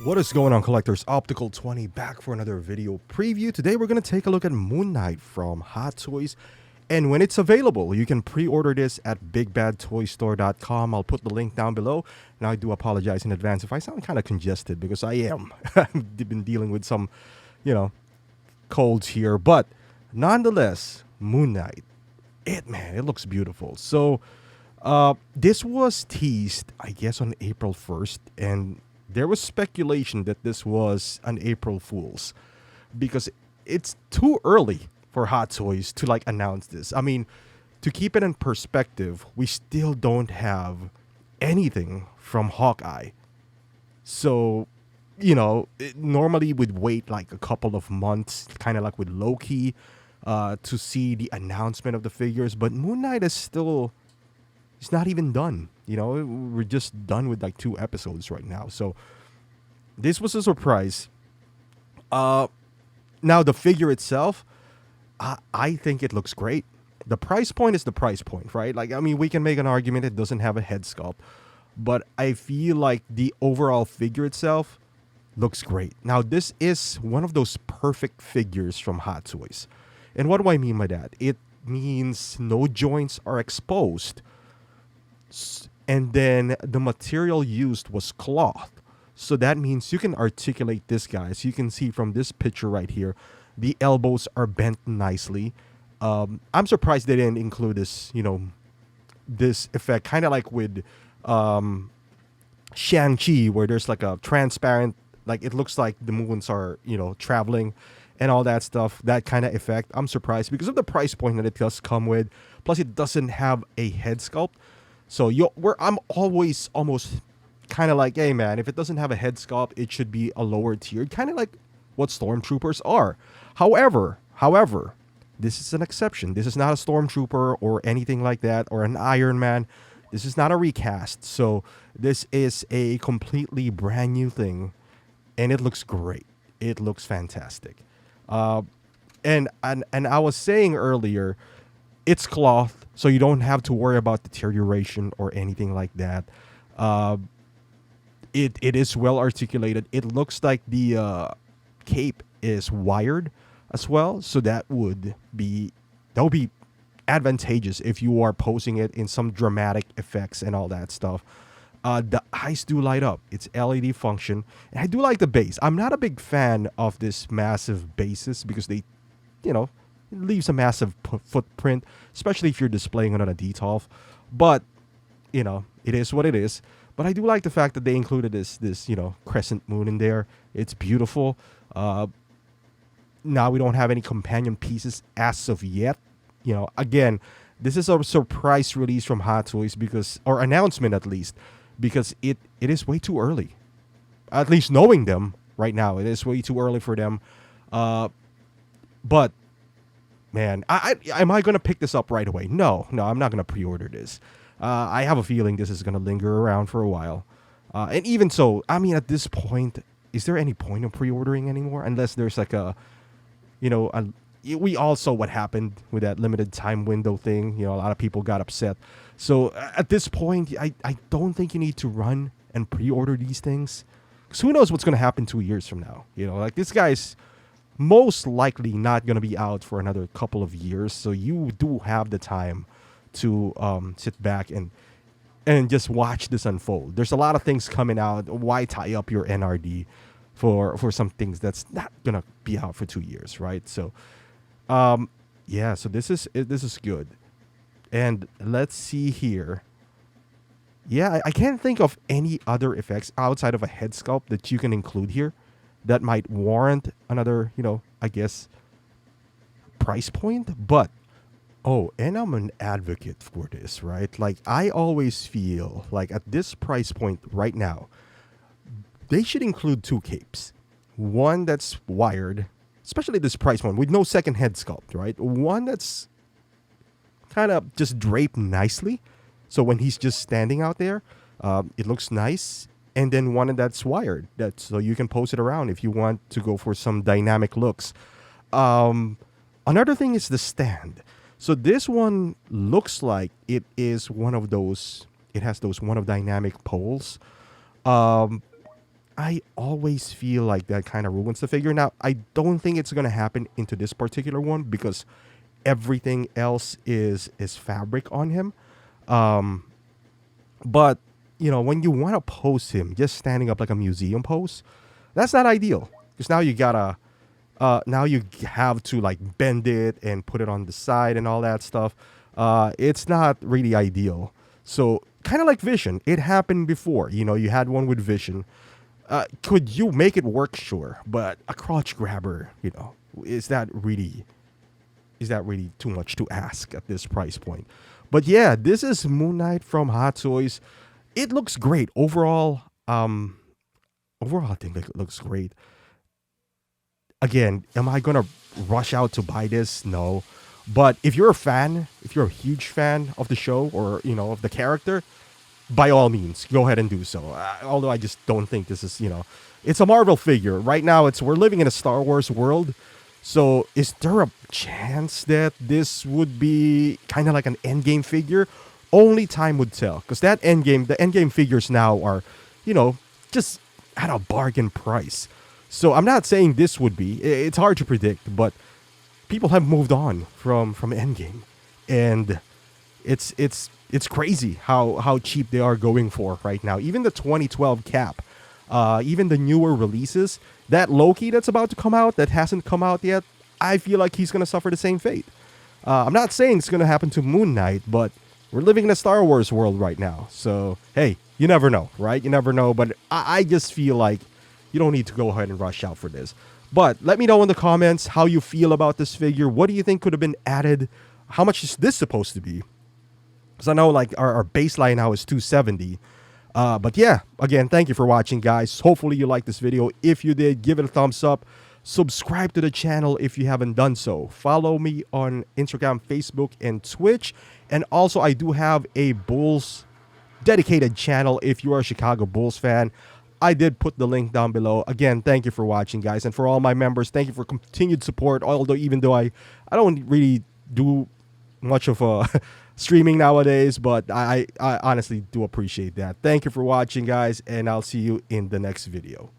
What is going on, collectors? Optical 20 back for another video preview. Today we're going to take a look at Moon Knight from Hot Toys. And when it's available, you can pre-order this at bigbadtoystore.com. I'll put the link down below. And I do apologize in advance if I sound kind of congested because I am. I've been dealing with some, colds here. But nonetheless, Moon Knight, it looks beautiful. So this was teased, I guess, on April 1st. And there was speculation that this was an April Fool's because it's too early for Hot Toys to announce this. I mean, to keep it in perspective, we still don't have anything from Hawkeye. So, normally we'd wait like a couple of months, kind of like with Loki, to see the announcement of the figures. But Moon Knight is still, it's not even done. We're just done with like 2 episodes right now. So this was a surprise. Now the figure itself, I think it looks great. The price point is the price point, right? We can make an argument it doesn't have a head sculpt, but I feel like the overall figure itself looks great. Now this is one of those perfect figures from Hot Toys. And what do I mean by that? It means no joints are exposed. And then the material used was cloth. So that means you can articulate this, guys. You can see from this picture right here, the elbows are bent nicely. I'm surprised they didn't include this, this effect, kind of like with Shang-Chi, where there's like a transparent, like it looks like the movements are, traveling and all that stuff, that kind of effect. I'm surprised because of the price point that it does come with. Plus, it doesn't have a head sculpt. So I'm always almost kind of like, hey man, if it doesn't have a head sculpt, it should be a lower tier, kind of like what Stormtroopers are. However, this is an exception. This is not a Stormtrooper or anything like that, or an Iron Man. This is not a recast. So this is a completely brand new thing, and it looks great. It looks fantastic. And I was saying earlier, it's cloth, so you don't have to worry about deterioration or anything like that. It is well articulated. It looks like the cape is wired as well, so that would be advantageous if you are posing it in some dramatic effects and all that stuff. The eyes do light up. It's LED function, and I do like the base. I'm not a big fan of this massive bases because they, it leaves a massive footprint, especially if you're displaying it on a DTOF. But, it is what it is. But I do like the fact that they included this crescent moon in there. It's beautiful. Now we don't have any companion pieces as of yet. Again, this is a surprise release from Hot Toys or announcement at least, because it is way too early. At least knowing them right now, it is way too early for them. But man, am I going to pick this up right away? No, I'm not going to pre-order this. I have a feeling this is going to linger around for a while. And even so, at this point, is there any point of pre-ordering anymore? Unless there's like we all saw what happened with that limited time window thing. A lot of people got upset. So at this point, I don't think you need to run and pre-order these things. Because who knows what's going to happen 2 years from now. This guy's most likely not going to be out for another couple of years. So you do have the time to sit back and just watch this unfold. There's a lot of things coming out. Why tie up your NRD for some things that's not going to be out for 2 years, right? So, so this is good. And let's see here. Yeah, I can't think of any other effects outside of a head sculpt that you can include here that might warrant another, I guess, price point. But, and I'm an advocate for this, right? I always feel like at this price point right now, they should include 2 capes. One that's wired, especially this price point, with no second head sculpt, right? One that's kind of just draped nicely. So when he's just standing out there, it looks nice. And then one that's wired, so you can pose it around if you want to go for some dynamic looks. Another thing is the stand. So this one looks like it is one of those. It has those one of dynamic poles. I always feel like that kind of ruins the figure. Now, I don't think it's gonna happen into this particular one because everything else is fabric on him. Um, but when you want to pose him just standing up like a museum pose, that's not ideal because now you have to like bend it and put it on the side and all that stuff. It's not really ideal. So kind of like Vision, it happened before. You had one with Vision. Could you make it work? Sure, but a crotch grabber, is that really too much to ask at this price point? But yeah, this is Moon Knight from Hot Toys. It looks great overall. I think it looks great. Again, am I gonna rush out to buy this? No. But if you're a fan, if you're a huge fan of the show or of the character, by all means, go ahead and do so. Although I just don't think this is it's a Marvel figure right now. We're living in a Star Wars world, so is there a chance that this would be kind of like an Endgame figure? Only time would tell, because the Endgame figures now are, just at a bargain price. So I'm not saying this would be. It's hard to predict, but people have moved on from Endgame, and it's crazy how cheap they are going for right now. Even the 2012 Cap, even the newer releases, that Loki that's about to come out that hasn't come out yet, I feel like he's gonna suffer the same fate. I'm not saying it's gonna happen to Moon Knight, but we're living in a Star Wars world right now. So hey, you never know, right? You never know. But I just feel like you don't need to go ahead and rush out for this. But let me know in the comments how you feel about this figure. What do you think could have been added? How much is this supposed to be? Because I know like our baseline now is 270. But yeah, again, thank you for watching, guys. Hopefully you liked this video. If you did, give it a thumbs up. Subscribe to the channel if you haven't done so. Follow me on Instagram, Facebook, and Twitch. And also, I do have a Bulls dedicated channel if you are a Chicago Bulls fan. I did put the link down below. Again, thank you for watching, guys. And for all my members, thank you for continued support. Although, even though I don't really do much of streaming nowadays, but I honestly do appreciate that. Thank you for watching, guys, and I'll see you in the next video.